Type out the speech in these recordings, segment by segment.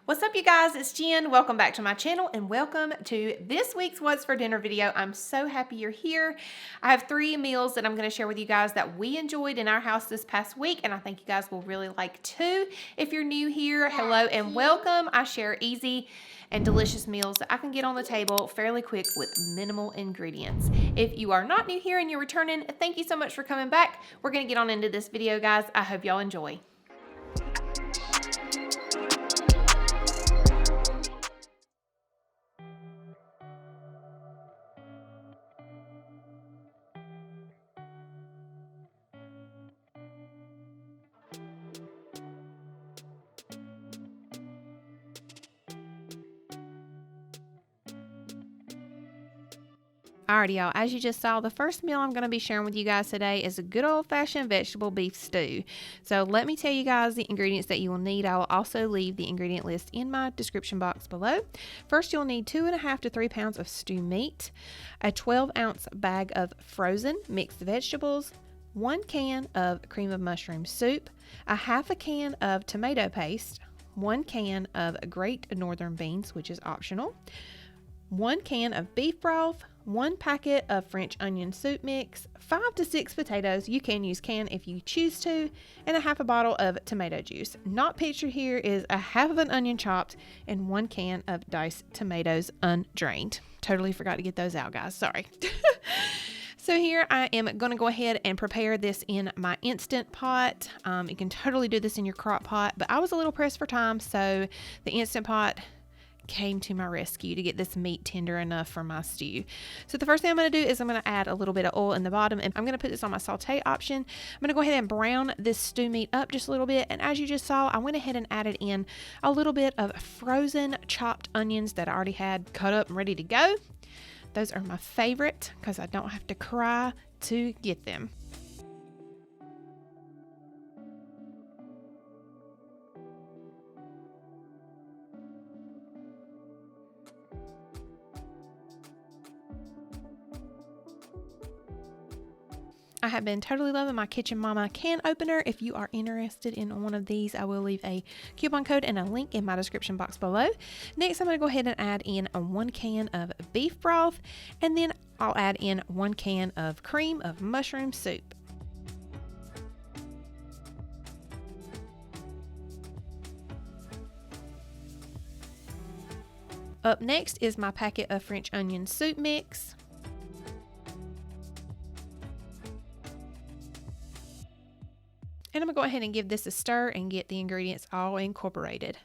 What's up, you guys? It's Jen. Welcome back to my channel and welcome to this week's What's for Dinner video. I'm so happy you're here. I have 3 meals that I'm going to share with you guys that we enjoyed in our house this past week, and I think you guys will really like too. If you're new here, hello and welcome. I share easy and delicious meals that I can get on the table fairly quick with minimal ingredients. If you are not new here and you're returning, thank you so much for coming back. We're going to get on into this video, guys. I hope y'all enjoy. Alrighty, y'all, as you just saw, the first meal I'm going to be sharing with you guys today is a good old-fashioned vegetable beef stew. So let me tell you guys the ingredients that you will need. I will also leave the ingredient list in my description box below. First, you'll need 2.5 to 3 pounds of stew meat, a 12-ounce bag of frozen mixed vegetables, 1 can of cream of mushroom soup, a half a can of tomato paste, 1 can of grated northern beans, which is optional, 1 can of beef broth, 1 packet of French onion soup mix, 5 to 6 potatoes, you can use canned if you choose to, and a half a bottle of tomato juice. Not pictured here is a half of an onion chopped and 1 can of diced tomatoes undrained. Totally forgot to get those out, guys. Sorry. So here I am going to go ahead and prepare this in my Instant Pot. You can totally do this in your crock pot, but I was a little pressed for time, so the Instant Pot came to my rescue to get this meat tender enough for my stew. So the first thing I'm going to do is I'm going to add a little bit of oil in the bottom, and I'm going to put this on my saute option. I'm going to go ahead and brown this stew meat up just a little bit, and as you just saw, I went ahead and added in a little bit of frozen chopped onions that I already had cut up and ready to go. Those are my favorite because I don't have to cry to get them. I have been totally loving my Kitchen Mama can opener. If you are interested in one of these, I will leave a coupon code and a link in my description box below. Next, I'm going to go ahead and add in 1 can of beef broth, and then I'll add in 1 can of cream of mushroom soup. Up next is my packet of French onion soup mix. And I'm going to go ahead and give this a stir and get the ingredients all incorporated.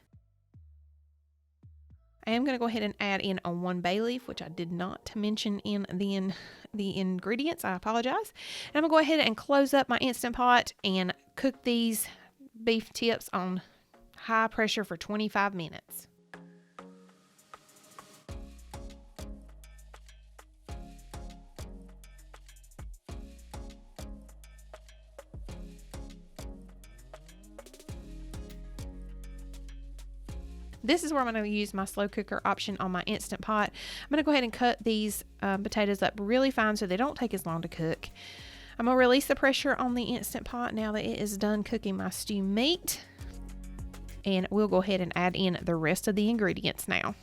I am going to go ahead and add in a 1 bay leaf, which I did not mention in the ingredients. I apologize. And I'm going to go ahead and close up my Instant Pot and cook these beef tips on high pressure for 25 minutes. This is where I'm going to use my slow cooker option on my Instant Pot. I'm going to go ahead and cut these potatoes up really fine so they don't take as long to cook. I'm going to release the pressure on the Instant Pot now that it is done cooking my stew meat. And we'll go ahead and add in the rest of the ingredients now.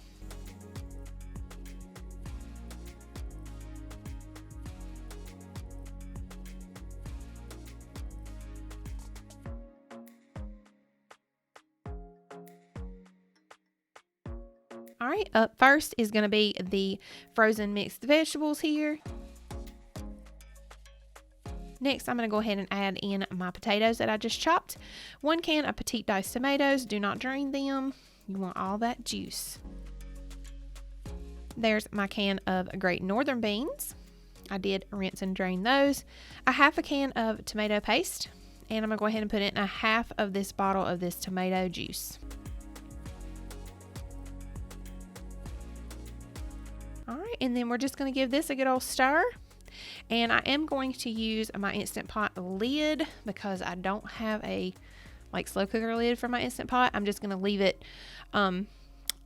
All right, up first is going to be the frozen mixed vegetables here. Next, I'm going to go ahead and add in my potatoes that I just chopped. 1 can of petite diced tomatoes. Do not drain them. You want all that juice. There's my can of grated northern beans. I did rinse and drain those. A half a can of tomato paste. And I'm going to go ahead and put in a half of this bottle of this tomato juice. All right, and then we're just going to give this a good old stir. And I am going to use my Instant Pot lid because I don't have a slow cooker lid for my Instant Pot. I'm just going to leave it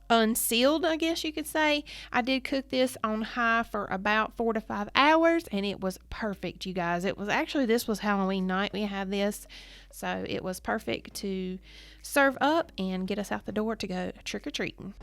unsealed, I guess you could say. I did cook this on high for about 4 to 5 hours, and it was perfect, you guys. It was actually, this was Halloween night we had this, so it was perfect to serve up and get us out the door to go trick-or-treating.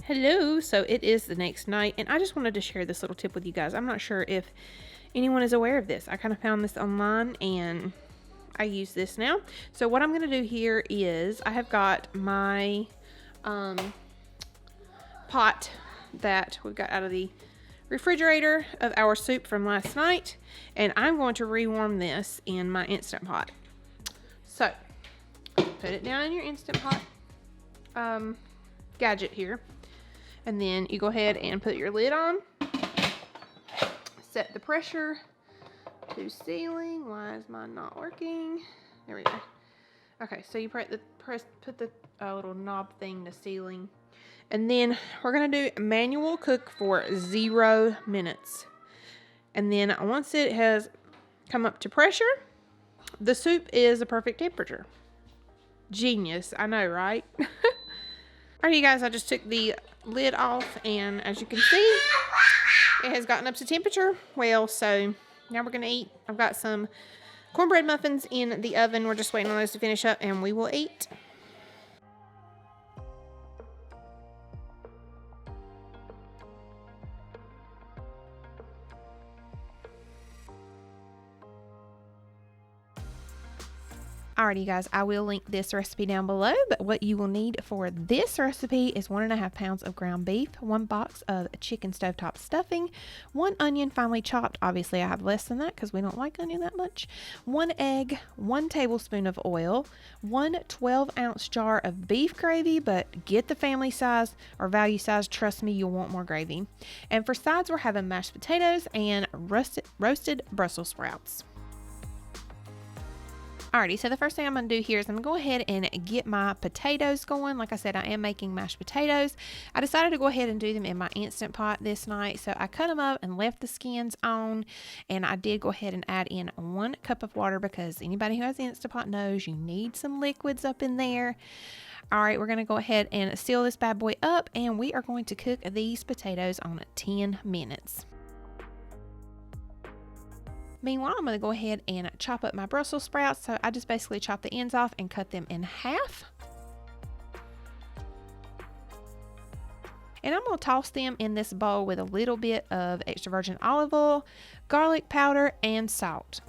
Hello, so it is the next night, and I just wanted to share this little tip with you guys. I'm not sure if anyone is aware of this. I kind of found this online and I use this now. So what I'm going to do here is I have got my pot that we've got out of the refrigerator of our soup from last night, and I'm going to rewarm this in my Instant Pot. So put it down in your Instant Pot gadget here, and then you go ahead and put your lid on. Set the pressure to ceiling. Why is mine not working? There we go. Okay, so you put the little knob thing to ceiling, and then we're gonna do manual cook for 0 minutes. And then once it has come up to pressure, the soup is a perfect temperature. Genius, I know, right? Alright, you guys, I just took the lid off, and as you can see, it has gotten up to temperature. Well, so now we're gonna eat. I've got some cornbread muffins in the oven. We're just waiting on those to finish up, and we will eat. Alrighty, you guys, I will link this recipe down below, but what you will need for this recipe is 1.5 pounds of ground beef, 1 box of chicken stovetop stuffing, 1 onion finely chopped. Obviously, I have less than that because we don't like onion that much. 1 egg, 1 tablespoon of oil, 1 12-ounce jar of beef gravy, but get the family size or value size. Trust me, you'll want more gravy. And for sides, we're having mashed potatoes and roasted Brussels sprouts. Alrighty, so the first thing I'm going to do here is I'm going to go ahead and get my potatoes going. Like I said, I am making mashed potatoes. I decided to go ahead and do them in my Instant Pot this night. So I cut them up and left the skins on. And I did go ahead and add in 1 cup of water because anybody who has the Instant Pot knows you need some liquids up in there. Alright, we're going to go ahead and seal this bad boy up. And we are going to cook these potatoes on 10 minutes. Meanwhile, I'm going to go ahead and chop up my Brussels sprouts. So I just basically chop the ends off and cut them in half. And I'm going to toss them in this bowl with a little bit of extra virgin olive oil, garlic powder, and salt.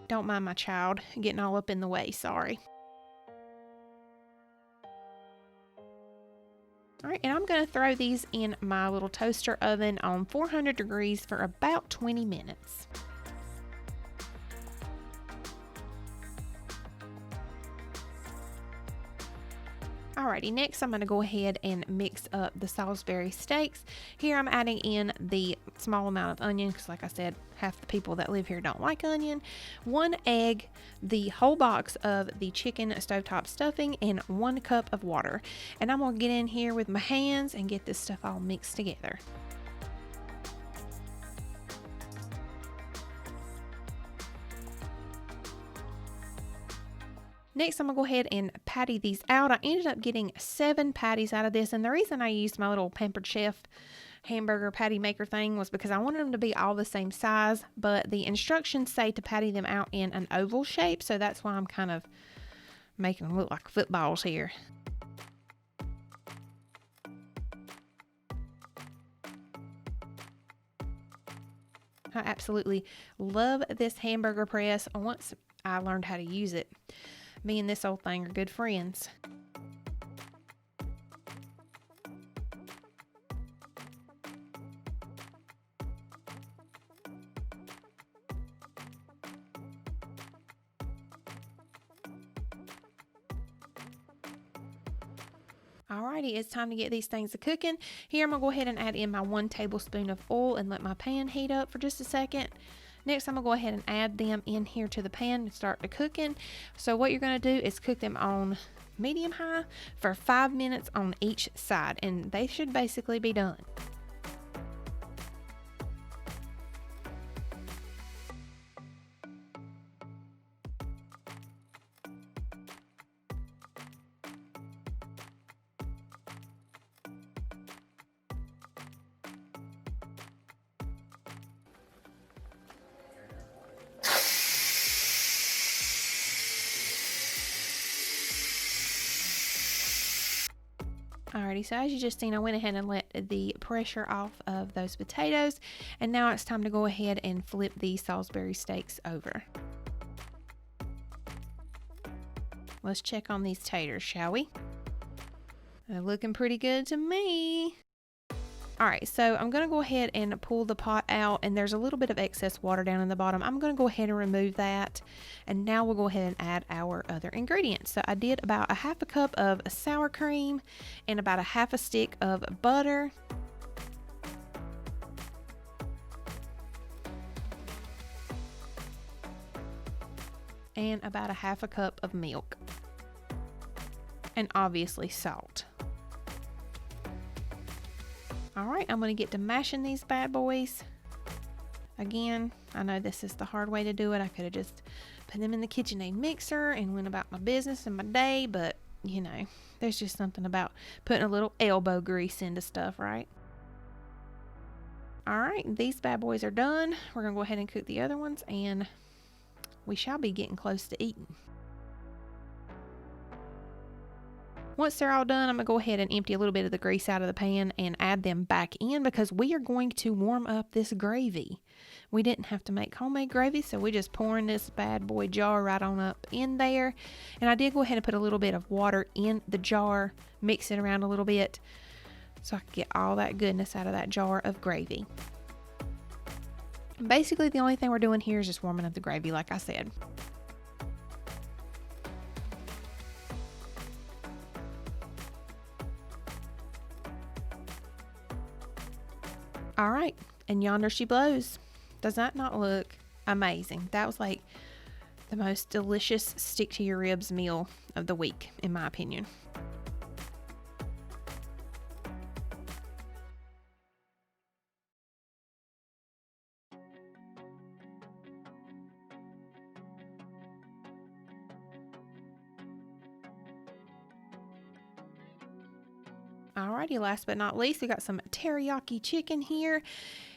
Don't mind my child getting all up in the way, sorry. Alright, and I'm going to throw these in my little toaster oven on 400 degrees for about 20 minutes. Alrighty, next I'm going to go ahead and mix up the Salisbury steaks. Here I'm adding in the small amount of onion because, like I said, half the people that live here don't like onion. 1 egg, the whole box of the chicken stovetop stuffing, and 1 cup of water. And I'm going to get in here with my hands and get this stuff all mixed together. Next, I'm going to go ahead and patty these out. I ended up getting 7 patties out of this, and the reason I used my little Pampered Chef hamburger patty maker thing was because I wanted them to be all the same size, but the instructions say to patty them out in an oval shape, so that's why I'm kind of making them look like footballs here. I absolutely love this hamburger press. Once I learned how to use it, me and this old thing are good friends. Alrighty, it's time to get these things a cooking. Here I'm going to go ahead and add in my 1 tablespoon of oil and let my pan heat up for just a second. Next, I'm going to go ahead and add them in here to the pan and start the cooking. So what you're going to do is cook them on medium high for 5 minutes on each side, and they should basically be done. Alrighty, so as you just seen, I went ahead and let the pressure off of those potatoes, and now it's time to go ahead and flip these Salisbury steaks over. Let's check on these taters, shall we? They're looking pretty good to me. Alright, so I'm going to go ahead and pull the pot out, and there's a little bit of excess water down in the bottom. I'm going to go ahead and remove that, and now we'll go ahead and add our other ingredients. So I did about a half a cup of sour cream and about a half a stick of butter. And about a half a cup of milk. And obviously salt. Alright, I'm going to get to mashing these bad boys. Again, I know this is the hard way to do it. I could have just put them in the KitchenAid mixer and went about my business and my day, but you know, there's just something about putting a little elbow grease into stuff, right? Alright, these bad boys are done. We're going to go ahead and cook the other ones, and we shall be getting close to eating. Once they're all done, I'm going to go ahead and empty a little bit of the grease out of the pan and add them back in, because we are going to warm up this gravy. We didn't have to make homemade gravy, so we're just pouring this bad boy jar right on up in there. And I did go ahead and put a little bit of water in the jar, mix it around a little bit so I can get all that goodness out of that jar of gravy. And basically, the only thing we're doing here is just warming up the gravy, like I said. All right, and yonder she blows. Does that not look amazing? That was like the most delicious stick to your ribs meal of the week, in my opinion. Alrighty, last but not least, we got some teriyaki chicken here.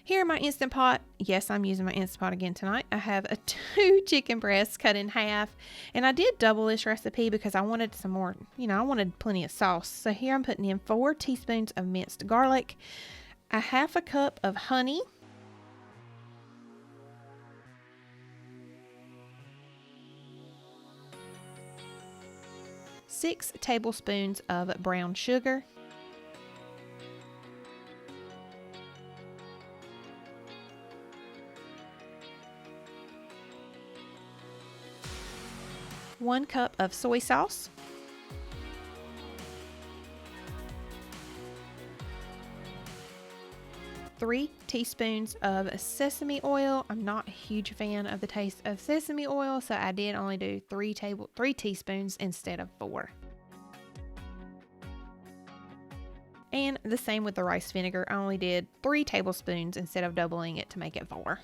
Here in my Instant Pot, yes, I'm using my Instant Pot again tonight. I have 2 chicken breasts cut in half, and I did double this recipe because I wanted some more, I wanted plenty of sauce. So here I'm putting in 4 teaspoons of minced garlic, a half a cup of honey, six tablespoons of brown sugar, 1 cup of soy sauce, 3 teaspoons of sesame oil. I'm not a huge fan of the taste of sesame oil, so I did only do 3 teaspoons instead of 4. And the same with the rice vinegar. I only did 3 tablespoons instead of doubling it to make it 4.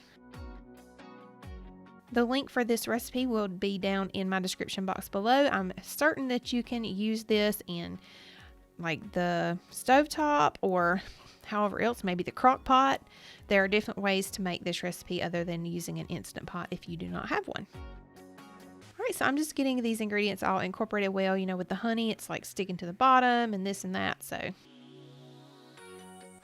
The link for this recipe will be down in my description box below. I'm certain that you can use this in like the stovetop or however else, maybe the crock pot. There are different ways to make this recipe other than using an Instant Pot if you do not have one. Alright, so I'm just getting these ingredients all incorporated well. With the honey, it's like sticking to the bottom and this and that, so.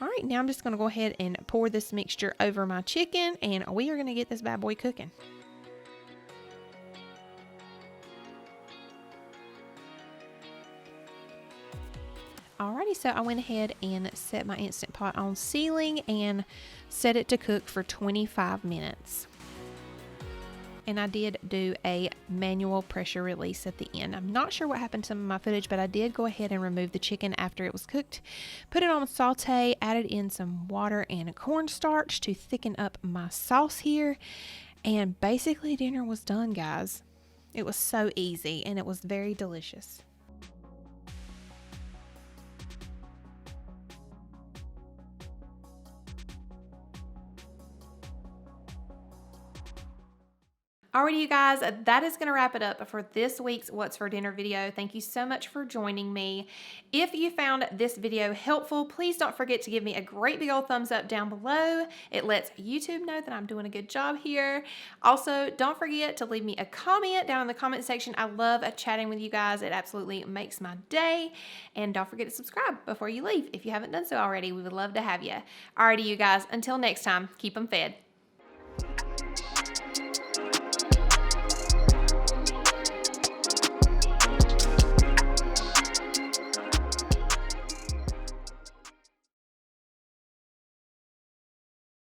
Alright, now I'm just going to go ahead and pour this mixture over my chicken, and we are going to get this bad boy cooking. Alrighty, so I went ahead and set my Instant Pot on sealing and set it to cook for 25 minutes. And I did do a manual pressure release at the end. I'm not sure what happened to some of my footage, but I did go ahead and remove the chicken after it was cooked. Put it on saute, added in some water and cornstarch to thicken up my sauce here. And basically dinner was done, guys. It was so easy and it was very delicious. Alrighty, you guys, that is going to wrap it up for this week's What's for Dinner video. Thank you so much for joining me. If you found this video helpful, please don't forget to give me a great big old thumbs up down below. It lets YouTube know that I'm doing a good job here. Also, don't forget to leave me a comment down in the comment section. I love chatting with you guys. It absolutely makes my day. And don't forget to subscribe before you leave if you haven't done so already. We would love to have you. Alrighty, you guys, until next time, keep them fed.